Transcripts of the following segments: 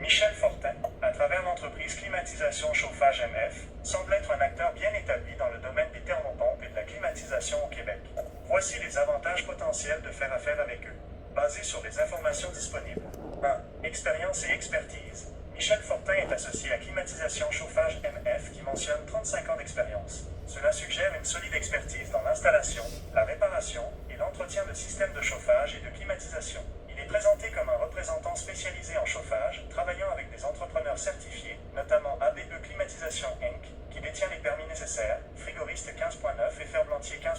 Michel Fortin, à travers l'entreprise Climatisation Chauffage MF, semble être un acteur bien établi dans le domaine des thermopompes et de la climatisation au Québec. Voici les avantages potentiels de faire affaire avec eux. Basés sur les informations disponibles. 1. Expérience et expertise. Michel Fortin est associé à Climatisation Chauffage MF qui mentionne 35 ans d'expérience. Cela suggère une solide expertise dans l'installation, la réparation et l'entretien de systèmes de chauffage et de climatisation. Il est présenté comme un représentant spécialisé en chauffage, travaillant avec des entrepreneurs certifiés, notamment ABE Climatisation Inc., qui détient les permis nécessaires, frigoriste 15.9 et ferblantier 15.8.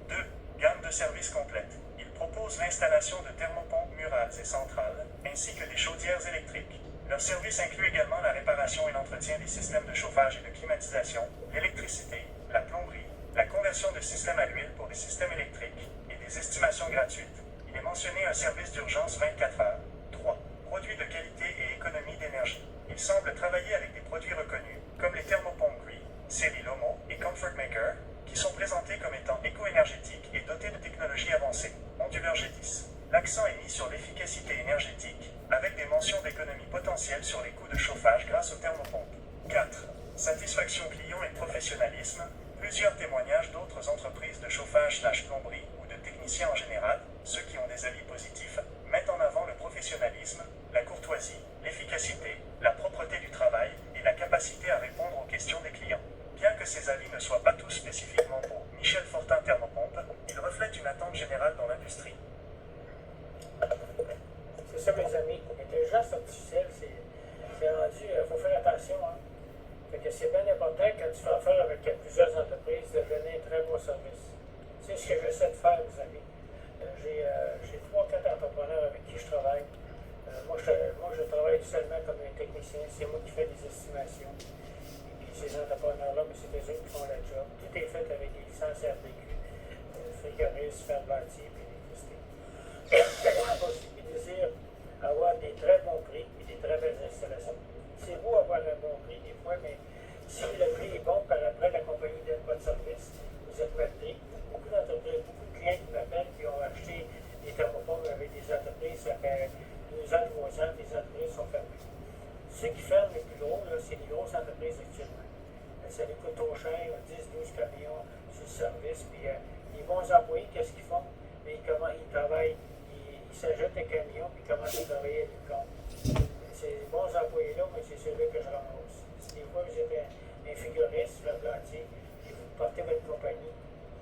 2. Gamme de services complète. Il propose l'installation de thermopompes murales et centrales, ainsi que des chaudières électriques. Leur service inclut également la réparation et l'entretien des systèmes de chauffage et de climatisation, l'électricité, la plomberie, la conversion de systèmes à l'huile pour des systèmes électriques et des estimations gratuites. Il est mentionné un service d'urgence 24 heures. 3. Produits de qualité et économie d'énergie. Il semble travailler avec des produits reconnus, comme les thermopompes Gree, série Lomo et Comfort Maker, qui sont présentés comme étant éco-énergétiques et dotés de technologies avancées. Onduleur G10. L'accent est mis sur l'efficacité énergétique, avec des mentions d'économie potentielle sur les coûts de chauffage grâce aux thermopompes. 4. Satisfaction client et professionnalisme. Plusieurs témoignages d'autres entreprises de chauffage/plomberie ou de techniciens en général, ceux qui ont des avis positifs, mettent en avant le professionnalisme, la courtoisie, l'efficacité, la propreté du travail et la capacité à répondre aux questions des clients. Bien que ces avis ne soient pas tous spécifiquement pour Michel Fortin Thermopompe, ils reflètent une attente générale dans l'industrie. C'est ça, mes amis. L'intelligence artificielle, c'est rendu, il faut faire attention. Hein. Fait que c'est bien important quand tu fais affaire avec plusieurs entreprises de donner un très bon service. C'est ce que j'essaie de faire, mes amis. J'ai 3-4 entrepreneurs avec qui je travaille. Moi, je travaille seulement comme un technicien. C'est moi qui fais des estimations. Et puis ces entrepreneurs-là, mais c'est eux qui font le job. Tout est fait avec des licences RDQ, frigoriste, ferblantier et l'électricité. Il désire avoir des très bons prix et des très belles installations. C'est beau avoir un bon prix des fois, mais si le prix est bon, par après la compagnie ne donne pas de service, vous êtes mal pris. Beaucoup d'entreprises, beaucoup de clients qui m'appellent qui ont acheté des thermopompes avec des entreprises, ça fait 2 ans, 3 ans, les entreprises sont fermées. Ceux qui ferment les plus gros, c'est les grosses entreprises actuellement. Ça les coûte trop cher, 10-12 camions sur le service, puis les bons employés, qu'est-ce qu'ils font? Mais ils travaillent. Ils s'ajoutent un camion puis commencent à travailler avec le compte. Ces bons employés-là, moi, c'est ceux-là que je ramasse. Si des fois vous êtes un figuriste, ferblantier, et vous partez votre compagnie,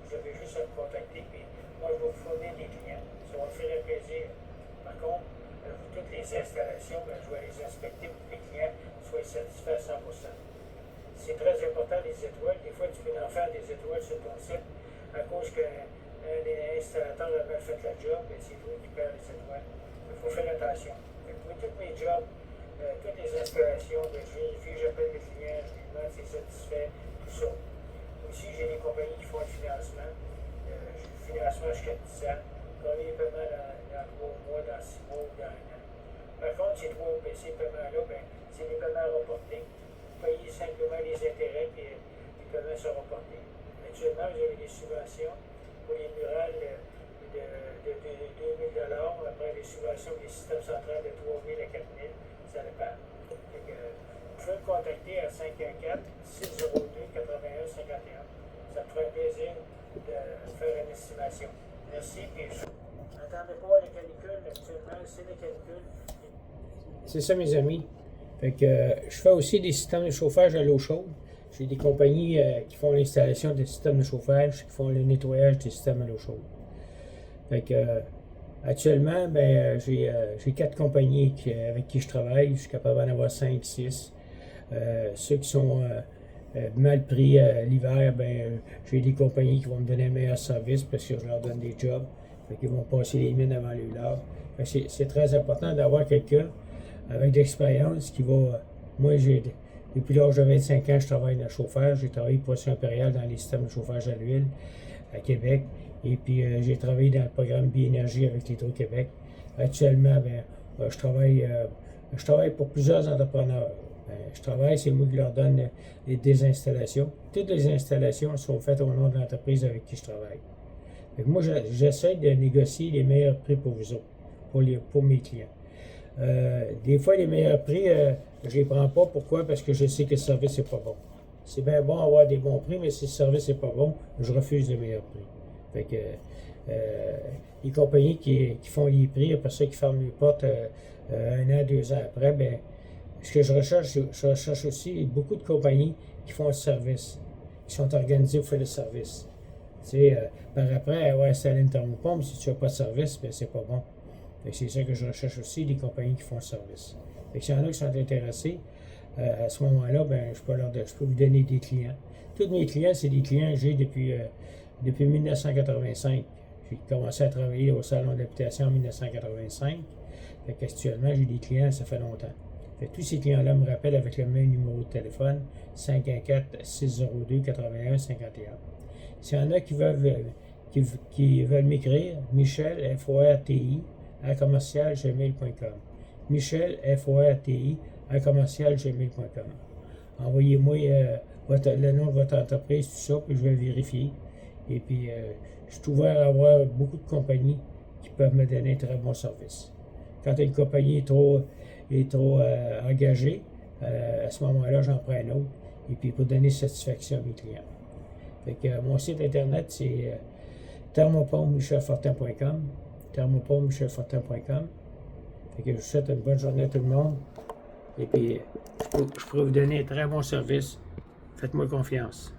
vous avez juste à me contacter, puis moi, je vais vous fournir des clients. Ça va me faire un plaisir. Par contre, toutes les installations, je vais les inspecter pour que les clients soient satisfaits à 100%. C'est très important, les étoiles. Des fois, tu peux en faire des étoiles sur ton site à cause que les installateurs ont mal fait le job, et c'est toi qui perds les étoiles. Il faut faire attention. Moi, tous mes jobs, toutes les installations, je vérifie, j'appelle les clients, je lui demande s'ils sont satisfaits, tout ça. Aussi, j'ai des compagnies qui font le financement. Le financement jusqu'à 10 ans. Quand les paiements dans 3 mois, dans 6 mois ou dans 1 an. Par contre, ces paiements-là, c'est des paiements reportés. Vous payez simplement les intérêts et les paiements sont reportés. Actuellement, vous avez des subventions pour les murales de 2 000 $, après les subventions des systèmes centrales de 3 000 à 4 000, ça dépend. Donc, vous pouvez me contacter à 514-602-8151. Ça me ferait plaisir de faire une estimation. Merci, puis n'attendez pas les canicules, actuellement, c'est les canicules. C'est ça, mes amis. Fait que, je fais aussi des systèmes de chauffage à l'eau chaude. J'ai des compagnies qui font l'installation des systèmes de chauffage, qui font le nettoyage des systèmes à l'eau chaude. Fait que, actuellement, j'ai 4 compagnies avec qui je travaille. Je suis capable d'en avoir 5, 6. Ceux qui sont mal pris l'hiver, j'ai des compagnies qui vont me donner un meilleur service parce que je leur donne des jobs. Fait qu'ils vont passer les mines avant le lard. C'est très important d'avoir quelqu'un avec de l'expérience qui va. Moi, depuis l'âge de 25 ans, je travaille dans le chauffage. J'ai travaillé pour Poisson Impérial dans les systèmes de chauffage à l'huile à Québec. Et puis, j'ai travaillé dans le programme Biénergie avec l'Hydro-Québec. Actuellement, je travaille pour plusieurs entrepreneurs. C'est moi qui leur donne des installations. Toutes les installations sont faites au nom de l'entreprise avec qui je travaille. Moi, j'essaie de négocier les meilleurs prix pour vous autres, pour mes clients. Des fois, les meilleurs prix, je les prends pas. Pourquoi? Parce que je sais que le service n'est pas bon. C'est bien bon d'avoir des bons prix, mais si le service n'est pas bon, je refuse le meilleur prix. Fait que les compagnies qui font les prix, après ça, qui ferment les portes 1 an, 2 ans après, ben, ce que je recherche aussi beaucoup de compagnies qui font le service, qui sont organisées pour faire le service. Tu sais, par après, ouais, installer une thermopompe, si tu n'as pas de service, ben, c'est pas bon. C'est ça que je recherche aussi, des compagnies qui font le service. S'il y en a qui sont intéressés, à ce moment-là, ben, je peux vous donner des clients. Tous mes clients, c'est des clients que j'ai depuis 1985. J'ai commencé à travailler au salon d'habitation en 1985. Actuellement, j'ai des clients, ça fait longtemps. Tous ces clients-là me rappellent avec le même numéro de téléphone, 514-602-8151. S'il y en a qui veulent m'écrire, Michel, FORTI, à commercial-gmail.com. Michel, FORTI, à commercial-gmail.com. Envoyez-moi le nom de votre entreprise, tout ça, puis je vais vérifier. Et puis, je suis ouvert à avoir beaucoup de compagnies qui peuvent me donner un très bon service. Quand une compagnie est trop engagée, à ce moment-là, j'en prends un autre. Et puis, pour donner satisfaction à mes clients. Mon site internet, c'est thermopompemichelfortin.com. Thermopompemichelfortin.com. Je vous souhaite une bonne journée à tout le monde. Et puis, je pourrais vous donner un très bon service. Faites-moi confiance.